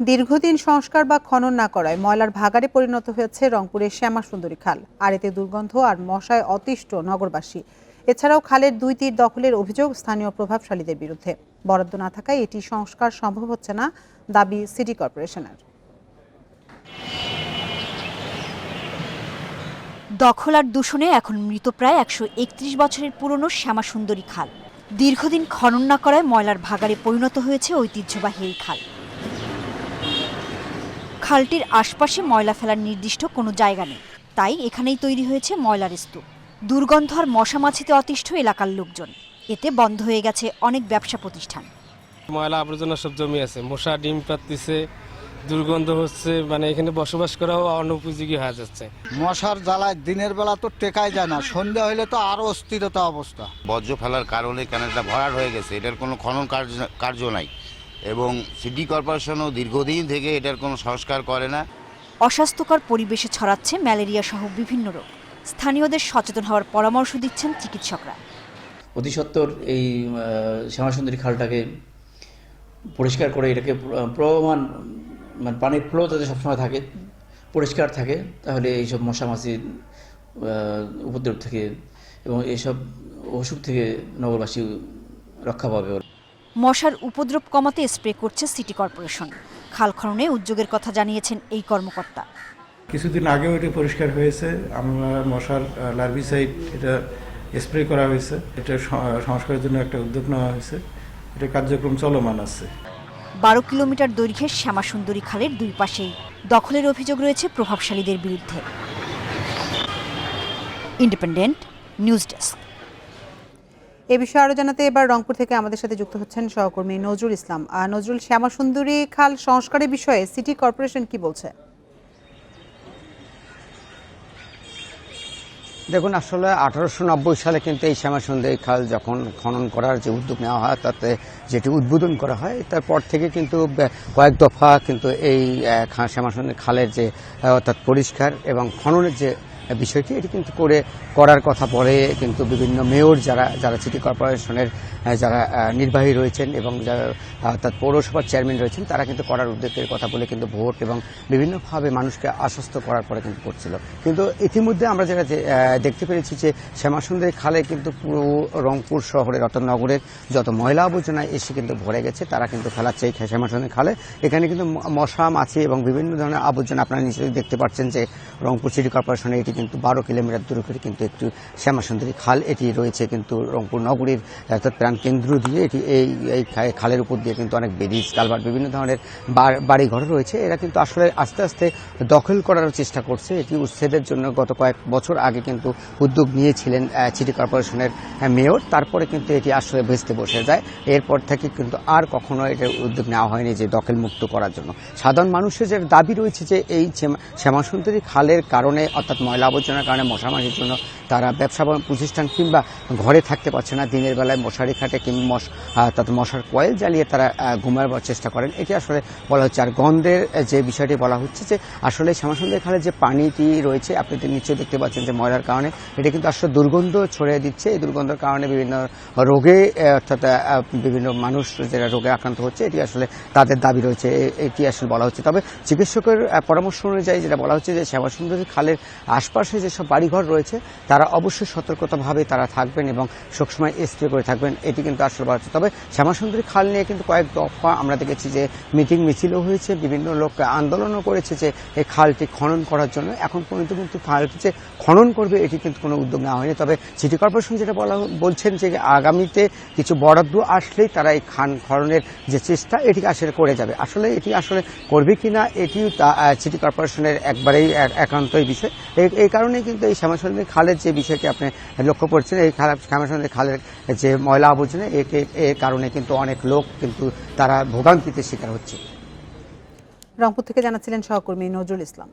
দীর্ঘদিন সংস্কার বা খনন না করায় ময়লার ভাগাড়ে পরিণত হয়েছে রংপুরের শ্যামাসুন্দরী খাল। আর এতে দুর্গন্ধ আর মশায় অতিষ্ঠ নগরবাসী। এছাড়াও খালের 2 তীর দখলের অভিযোগ স্থানীয় প্রভাবশালীদের বিরুদ্ধে। বরাদ্দ না থাকায় এটি সংস্কার সম্ভব হচ্ছে না, দাবি সিটি কর্পোরেশনের। দখল আর দূষণে এখন মৃতপ্রায় 131 বছরের পুরনো শ্যামাসুন্দরী খাল। দীর্ঘদিন খনন না করায় ময়লার ভাগাড়ে পরিণত হয়েছে ঐতিহ্যবাহী এই খাল। খালটির আশপাশে ময়লা ফেলার নির্দিষ্ট কোনো জায়গা নেই, তাই এখানেই তৈরি হয়েছে ময়লার স্তূপ। দুর্গন্ধ আর মশা মাছিতে অতিষ্ঠ এলাকার লোকজন। এতে বন্ধ হয়ে গেছে অনেক ব্যবসা প্রতিষ্ঠান। ময়লা আবর্জনা সব জমি আছে, মশা ডিম পাড়তেছে, দুর্গন্ধ হচ্ছে, মানে এখানে বসবাস করাও অনুপযোগী হয়ে যাচ্ছে। মশার জ্বালায় দিনের বেলা তো টেকাই যায় না, সন্ধ্যা হইলে তো আরো অস্থিরতা অবস্থা। বর্জ্য ফেলার কারণে ক্যানেলটা ভরাট হয়ে গেছে, এটার কোনো খনন কার্য নাই এবং সিটি কর্পোরেশনও দীর্ঘদিন থেকে এটার কোনো সংস্কার করে না। অস্বাস্থ্যকর পরিবেশে ছড়াচ্ছে ম্যালেরিয়া সহ বিভিন্ন রোগ। স্থানীয়দের সচেতন হওয়ার পরামর্শ দিচ্ছেন চিকিৎসকরা। অতি সত্বর এই শ্যামাসুন্দরী খালটাকে পরিষ্কার করে এটাকে প্রবহমান মানে পানির ফ্লো যাতে সবসময় থাকে, পরিষ্কার থাকে, তাহলে এইসব মশামাছির উপদ্রব থেকে এবং এইসব অসুখ থেকে নগরবাসী রক্ষা পাবে। মশার উপদ্রব কমাতে স্প্রে করছে সিটি কর্পোরেশন। খাল খননে উদ্যোগের কথা জানিয়েছেন এই কর্মকর্তা। কিছুদিন আগেও এটা পরিষ্কার হয়েছে, আমরা মশার লার্ভিসাইড এটা স্প্রে করা হয়েছে, এটা সংস্কারের জন্য একটা উদ্যোগ নেওয়া হয়েছে, এটা কার্যক্রম চলমান আছে। 12 কিলোমিটার দৈর্ঘ্যের শ্যামাসুন্দরী খালের 2 পাশেই দখলের অভিযোগ রয়েছে প্রভাবশালীদের বিরুদ্ধে। Independent news desk. এ বিষয়ে আরো জানাতে এবার রংপুর থেকে আমাদের সাথে যুক্ত হচ্ছেন সহকর্মী নজরুল ইসলাম। নজরুল, শ্যামাসুন্দরী খাল সংস্কারের বিষয়ে সিটি কর্পোরেশন কি বলছে? দেখুন, আসলে 1890 সালে কিন্তু এই শ্যামাসুন্দরী খাল যখন খনন করার যে উদ্যোগ নেওয়া হয়, তাতে যেটি উদ্বোধন করা হয়, তারপর থেকে কিন্তু কয়েক দফা কিন্তু এই শ্যামাসুন্দরী খালের যে অর্থাৎ পরিষ্কার এবং খননের যে বিষয়টি, এটি কিন্তু করার কথা বলে কিন্তু বিভিন্ন মেয়র যারা সিটি কর্পোরেশনের যারা নির্বাহী রয়েছেন এবং যারা অর্থাৎ পৌরসভার চেয়ারম্যান রয়েছেন, তারা কিন্তু করার উদ্যোগের কথা বলে কিন্তু ভোট এবং বিভিন্নভাবে মানুষকে আশ্বস্ত করার পরে কিন্তু করছিল। কিন্তু ইতিমধ্যে আমরা যেটা দেখতে পেরেছি যে শ্যামাসুন্দরী খালে কিন্তু পুরো রংপুর শহরের অর্থাৎ নগরের যত ময়লা আবর্জনা এসে কিন্তু ভরে গেছে, তারা কিন্তু ফেলাচ্ছে এই শ্যামাসুন্দরী খালে। এখানে কিন্তু মশা মাছি এবং বিভিন্ন ধরনের আবর্জনা আপনারা নিশ্চয়ই দেখতে পাচ্ছেন যে রংপুর সিটি কর্পোরেশনে এটি কিন্তু 12 কিলোমিটার দূরে করে কিন্তু একটি শ্যামাসুন্দরী খাল এটি রয়েছে কিন্তু রংপুর নগরীর অর্থাৎ প্রাণ কেন্দ্র দিয়ে। এটি এই খালের উপর দিয়ে কিন্তু অনেক ব্রিজ, কালভার্ট, বিভিন্ন ধরনের বাড়িঘর রয়েছে। এরা কিন্তু আসলে আস্তে আস্তে দখল করার চেষ্টা করছে। এটি উচ্ছেদের জন্য গত কয়েক বছর আগে কিন্তু উদ্যোগ নিয়েছিলেন সিটি কর্পোরেশনের মেয়র, তারপরে কিন্তু এটি আসলে ভেস্তে বসে যায়। এরপর থেকে কিন্তু আর কখনো এটার উদ্যোগ নেওয়া হয়নি যে দখল মুক্ত করার জন্য। সাধারণ মানুষের যে দাবি রয়েছে যে এই শ্যামাসুন্দরী খালের কারণে অর্থাৎ ময়লা আবর্জনার কারণে মশামাছির জন্য তারা ব্যবসা প্রতিষ্ঠান কিংবা ঘরে থাকতে পারছে না, দিনের বেলায় মশারি খাটে কিংবা তাতে মশার কয়েল জ্বালিয়ে তারা ঘুমাবার চেষ্টা করেন, এটি আসলে বলা হচ্ছে। আর গন্ধের যে বিষয়টি বলা হচ্ছে যে আসলে শ্যামাসুন্দরী খালের যে পানিটি রয়েছে, আপনি নিশ্চয়ই দেখতে পাচ্ছেন যে ময়লার কারণে এটা কিন্তু আসলে দুর্গন্ধ ছড়িয়ে দিচ্ছে। এই দুর্গন্ধের কারণে বিভিন্ন রোগে অর্থাৎ বিভিন্ন মানুষ যারা রোগে আক্রান্ত হচ্ছে, এটি আসলে তাদের দাবি রয়েছে, এটি আসলে বলা হচ্ছে। তবে চিকিৎসকের পরামর্শ অনুযায়ী যেটা বলা হচ্ছে যে শ্যামাসুন্দরী খালের আশপাশে যেসব বাড়িঘর রয়েছে, তারা অবশ্যই সতর্কতাভাবে তারা থাকবেন এবং সবসময় স্প্রে করে থাকবেন, এটি কিন্তু আসলে বলা হচ্ছে। তবে শ্যামাসুন্দরী খাল নিয়ে কিন্তু কয়েক দফা আমরা দেখেছি যে মিছিলও হয়েছে, বিভিন্ন লোক আন্দোলনও করেছে যে এই খালটি খনন করার জন্য। এখন পর্যন্ত কিন্তু খালটি যে খনন করবে এটি কিন্তু কোনো উদ্যোগ নেওয়া হয়নি। তবে সিটি কর্পোরেশন যেটা বলছেন যে আগামীতে কিছু বরাদ্দ আসলেই তারা এই খননের যে চেষ্টা এটি আসলে করে যাবে। আসলে এটি আসলে করবে কিনা এটি সিটি কর্পোরেশনের একবারেই একান্তই বিষয়। এই কারণেই কিন্তু এই শ্যামাসুন্দরী খালের যে বিষয়টি আপনি লক্ষ্য করছেন, এই শ্যামাসুন্দরী খালের যে ময়লা আবর্জনা এর কারণে কিন্তু অনেক লোক কিন্তু তারা ভোগান্তিতে শিকার হচ্ছে। রংপুর থেকে জানাচ্ছিলেন সহকর্মী নজরুল ইসলাম।